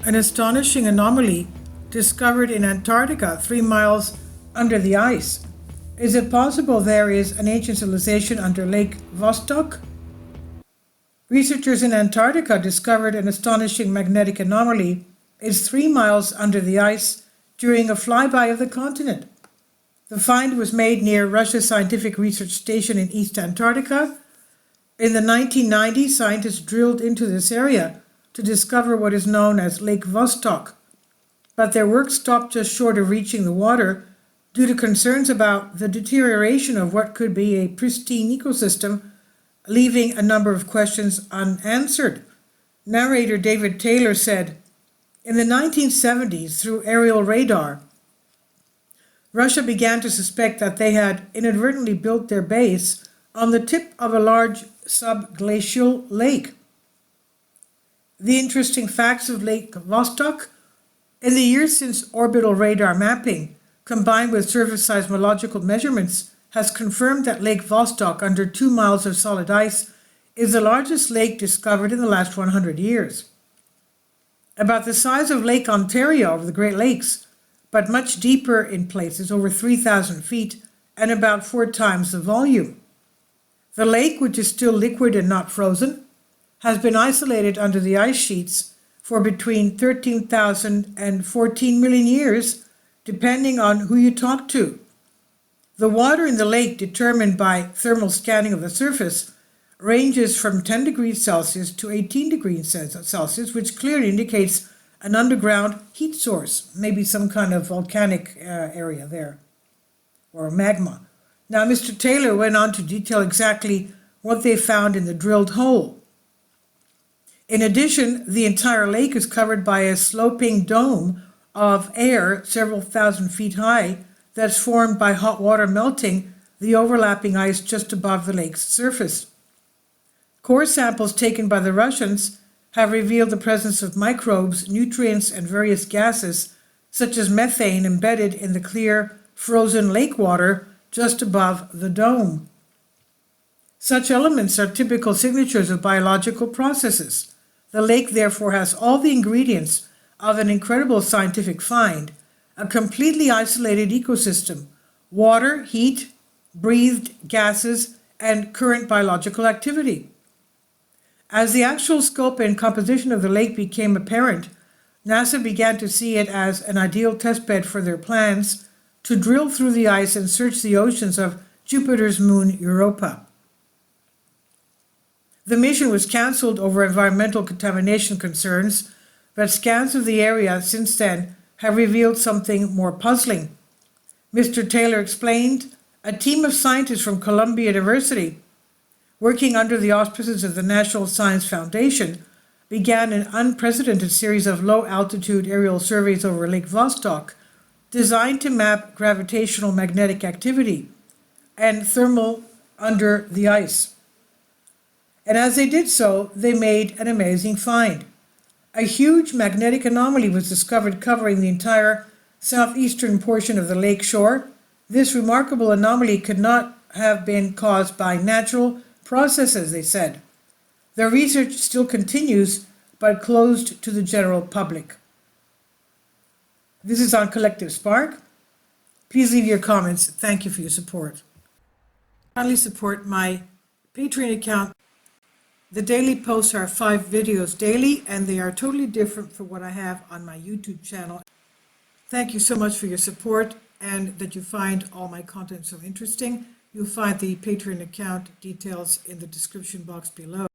An astonishing anomaly discovered in Antarctica 3 miles under the ice. Is it possible there is an ancient civilization under Lake Vostok? Researchers in Antarctica discovered an astonishing magnetic anomaly is 3 miles under the ice during a flyby of the continent. The find was made near Russia's Scientific Research Station in East Antarctica. In the 1990s, scientists drilled into this area to discover what is known as Lake Vostok, but their work stopped just short of reaching the water due to concerns about the deterioration of what could be a pristine ecosystem, leaving a number of questions unanswered. Narrator David Taylor said, "In the 1970s, through aerial radar, Russia began to suspect that they had inadvertently built their base on the tip of a large subglacial lake." The interesting facts of Lake Vostok: in the years since orbital radar mapping, combined with surface seismological measurements, has confirmed that Lake Vostok, under 2 miles of solid ice, is the largest lake discovered in the last 100 years. About the size of Lake Ontario of the Great Lakes, but much deeper in places, over 3,000 feet, and about 4 times the volume. The lake, which is still liquid and not frozen, has been isolated under the ice sheets for between 13,000 and 14 million years, depending on who you talk to. The water in the lake, determined by thermal scanning of the surface, ranges from 10 degrees Celsius to 18 degrees Celsius, which clearly indicates an underground heat source, maybe some kind of volcanic area there, or magma. Now, Mr. Taylor went on to detail exactly what they found in the drilled hole. In addition, the entire lake is covered by a sloping dome of air several thousand feet high that's formed by hot water melting the overlapping ice just above the lake's surface. Core samples taken by the Russians have revealed the presence of microbes, nutrients, and various gases, such as methane, embedded in the clear, frozen lake water just above the dome. Such elements are typical signatures of biological processes. The lake therefore has all the ingredients of an incredible scientific find: a completely isolated ecosystem, water, heat, breathed gases, and current biological activity. As the actual scope and composition of the lake became apparent, NASA began to see it as an ideal testbed for their plans to drill through the ice and search the oceans of Jupiter's moon Europa. The mission was cancelled over environmental contamination concerns, but scans of the area since then have revealed something more puzzling. Mr. Taylor explained, a team of scientists from Columbia University, working under the auspices of the National Science Foundation, began an unprecedented series of low-altitude aerial surveys over Lake Vostok, designed to map gravitational magnetic activity and thermal under the ice. And as they did so, they made an amazing find. A huge magnetic anomaly was discovered covering the entire southeastern portion of the lake shore. This remarkable anomaly could not have been caused by natural processes, they said. Their research still continues, but closed to the general public. This is on Collective Spark. Please leave your comments. Thank you for your support. Kindly support my Patreon account. The daily posts are 5 videos daily, and they are totally different from what I have on my YouTube channel. Thank you so much for your support and that you find all my content so interesting. You'll find the Patreon account details in the description box below.